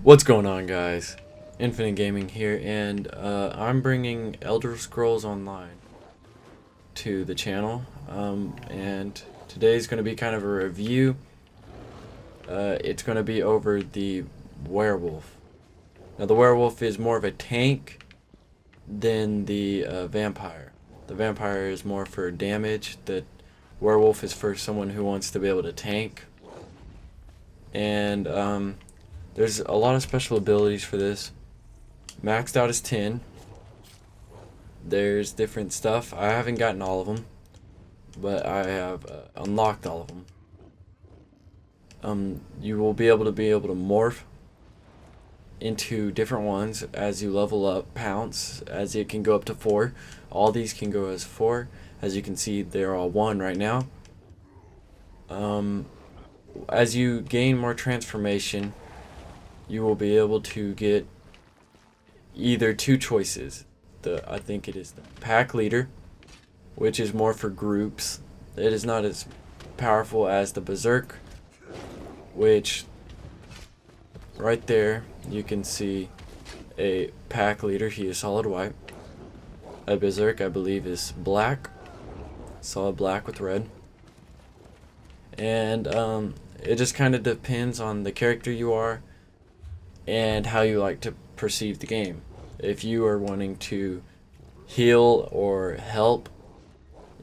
What's going on, guys? Infinite Gaming here, and I'm bringing Elder Scrolls Online to the channel, and today's going to be kind of a review. It's going to be over the Werewolf. Now, the Werewolf is more of a tank than the Vampire. The Vampire is more for damage. The Werewolf is for someone who wants to be able to tank. And there's a lot of special abilities for this. Maxed out is 10. There's different stuff. I haven't gotten all of them, but I have unlocked all of them. You will be able to morph into different ones as you level up. Pounce, as it can go up to 4. All these can go as 4. As you can see, they're all 1 right now. As you gain more transformation, you will be able to get either 2 choices. I think it is the pack leader, which is more for groups. It is not as powerful as the berserk, which right there you can see a pack leader. He is solid white. A berserk, I believe, is black, solid black with red. And it just kind of depends on the character you are and how you like to perceive the game. If you are wanting to heal or help,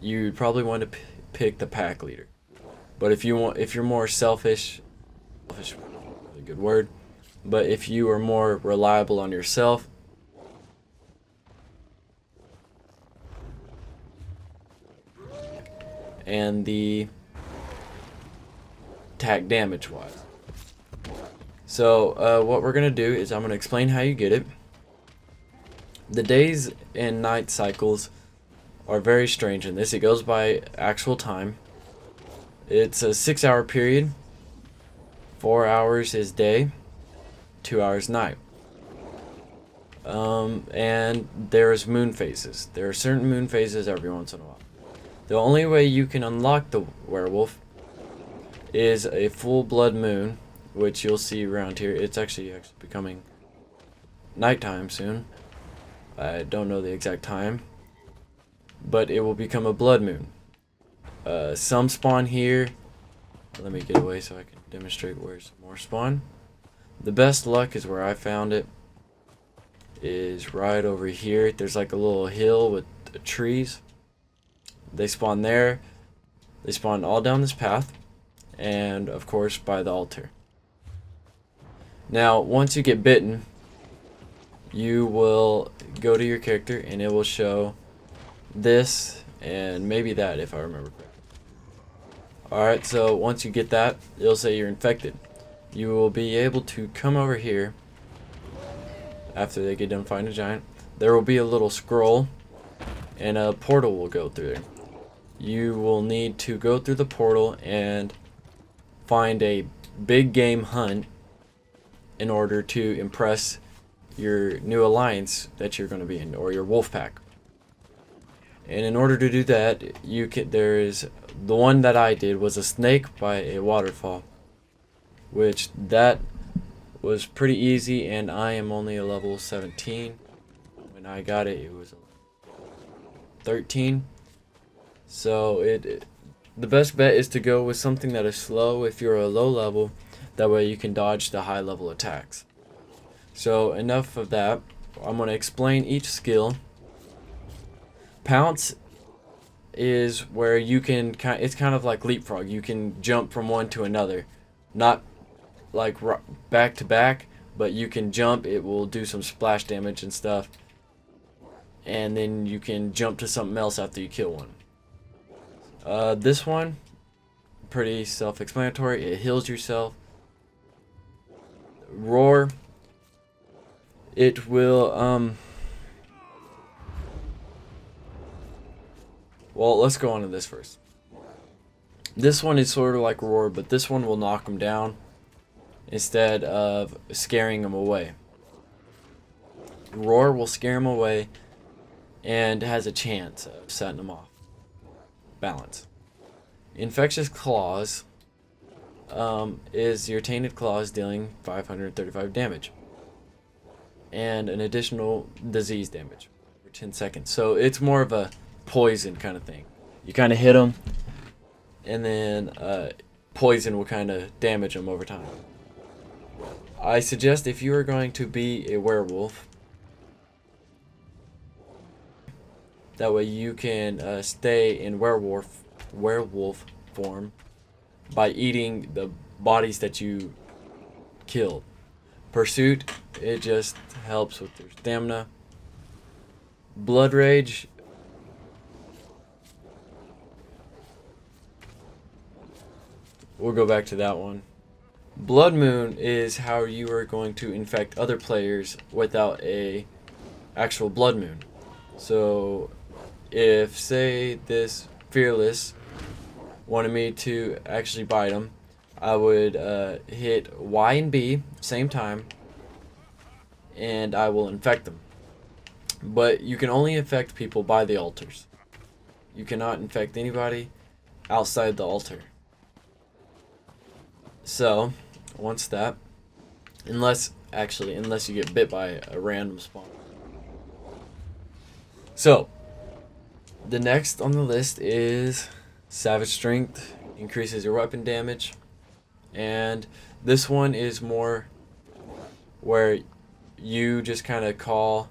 you'd probably want to pick the pack leader. But if you're more selfish, is a good word. But if you are more reliable on yourself, and the attack damage wise. So what we're gonna do is I'm gonna explain how you get it. The days and night cycles are very strange in this. It goes by actual time. It's a 6-hour period. 4 hours is day, 2 hours night. And there's moon phases. There are certain moon phases every once in a while. The only way you can unlock the werewolf is a full blood moon, which you'll see around here. It's actually becoming nighttime soon. I don't know the exact time, but it will become a blood moon. Some spawn here. Let me get away so I can demonstrate where's more spawn. The best luck is where I found it is right over here. There's like a little hill with trees. They spawn there. They spawn all down this path, and of course by the altar. Now once you get bitten, you will go to your character and it will show this and maybe that, if I remember correctly. Alright, so once you get that, it'll say you're infected. You will be able to come over here after they get done fighting a giant. There will be a little scroll and a portal will go through there. You will need to go through the portal and find a big game hunt in order to impress your new alliance that you're going to be in, or your wolf pack. And in order to do that, there is the one that I did was a snake by a waterfall, which that was pretty easy, and I am only a level 17. When I got it, it was 13. So the best bet is to go with something that is slow if you're a low level. That way you can dodge the high level attacks. So enough of that. I'm going to explain each skill. Pounce is where you can it's kind of like leapfrog. You can jump from one to another, not like back to back, but you can jump. It will do some splash damage and stuff, and then you can jump to something else after you kill one. This one, pretty self-explanatory. It heals yourself. Roar, it will well, let's go on to this first. This one is sort of like Roar, but this one will knock them down instead of scaring them away. Roar will scare them away and has a chance of setting them off. Balance. Infectious Claws is your Tainted Claws dealing 535 damage. And an additional disease damage for 10 seconds. So it's more of a poison kind of thing. You kind of hit them, and then poison will kind of damage them over time. I suggest if you are going to be a werewolf, that way you can stay in werewolf form by eating the bodies that you killed. Pursuit, it just helps with their stamina. Blood Rage, we'll go back to that one. Blood Moon is how you are going to infect other players without a actual blood moon. So if, say, this Fearless wanted me to actually bite him, I would hit Y and B same time, and I will infect them. But you can only infect people by the altars. You cannot infect anybody outside the altar. So once that, unless you get bit by a random spawn. So the next on the list is Savage Strength, increases your weapon damage. And this one is more where you just kind of call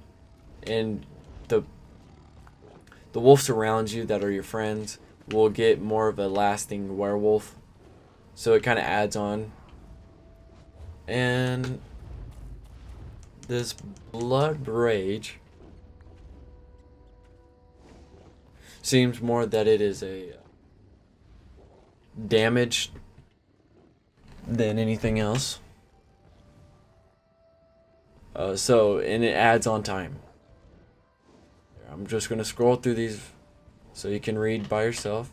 in the wolves around you that are your friends will get more of a lasting werewolf. So it kind of adds on. And this Blood Rage seems more that it is a damage than anything else. And it adds on time. I'm just going to scroll through these so you can read by yourself.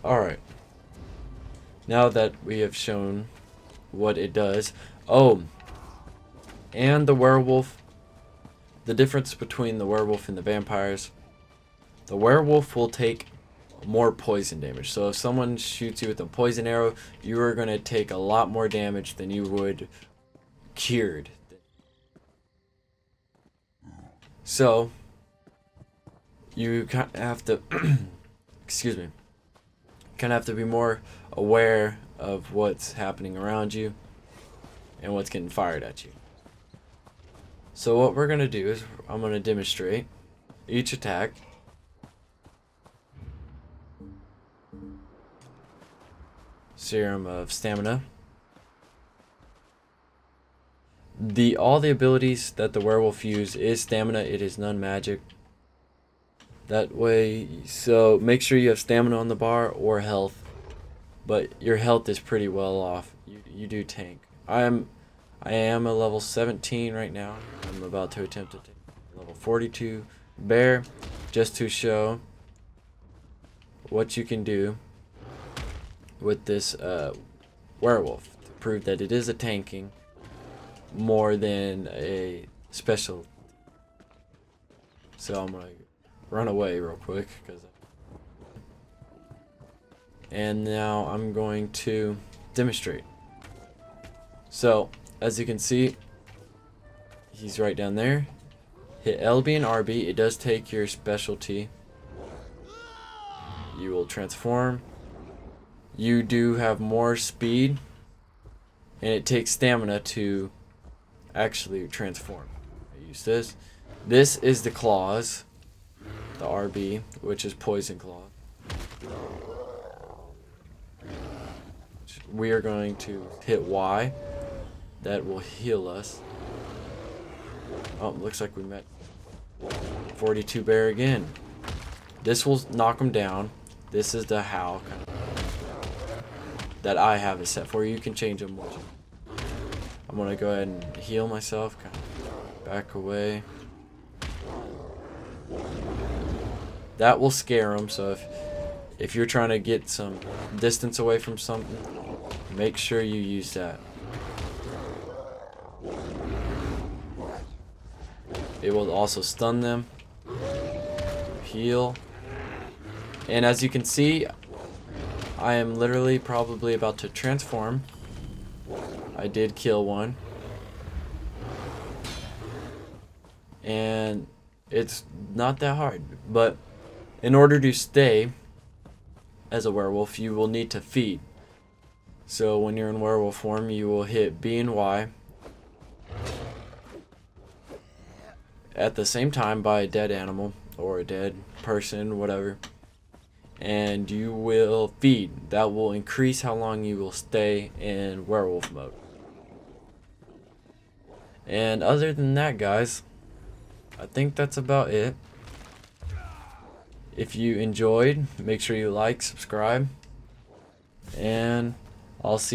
Alright, now that we have shown what it does, and the werewolf, the difference between the werewolf and the vampires, the werewolf will take more poison damage. So if someone shoots you with a poison arrow, you are going to take a lot more damage than you would cured. So you kind of have to excuse me, kind of have to be more aware of what's happening around you and what's getting fired at you. So what we're going to do is I'm going to demonstrate each attack. Serum of Stamina. All the abilities that the werewolf use is stamina. It is none magic. That way, so make sure you have stamina on the bar or health, but your health is pretty well off. You do tank. I am a level 17 right now. I'm about to attempt to take level 42 bear, just to show what you can do with this werewolf, to prove that it is a tanking more than a special. So I'm gonna run away real quick, and now I'm going to demonstrate. So as you can see, he's right down there. Hit LB and RB. It does take your specialty. You will transform. You do have more speed, and it takes stamina to actually transform. I use this. This is the claws. The RB, which is Poison Claw. We are going to hit Y. That will heal us. Oh, looks like we met 42 bear again. This will knock him down. This is the howl that I have it set for. You can change them. I'm gonna go ahead and heal myself. Kind of back away. That will scare him. So if you're trying to get some distance away from something, make sure you use that. It will also stun them, heal, and as you can see, I am literally probably about to transform. I did kill one, and it's not that hard, but in order to stay as a werewolf, you will need to feed. So when you're in werewolf form, you will hit B and Y at the same time by a dead animal or a dead person, whatever, and you will feed. That will increase how long you will stay in werewolf mode. And other than that, guys, I think that's about it. If you enjoyed, make sure you like, subscribe, and I'll see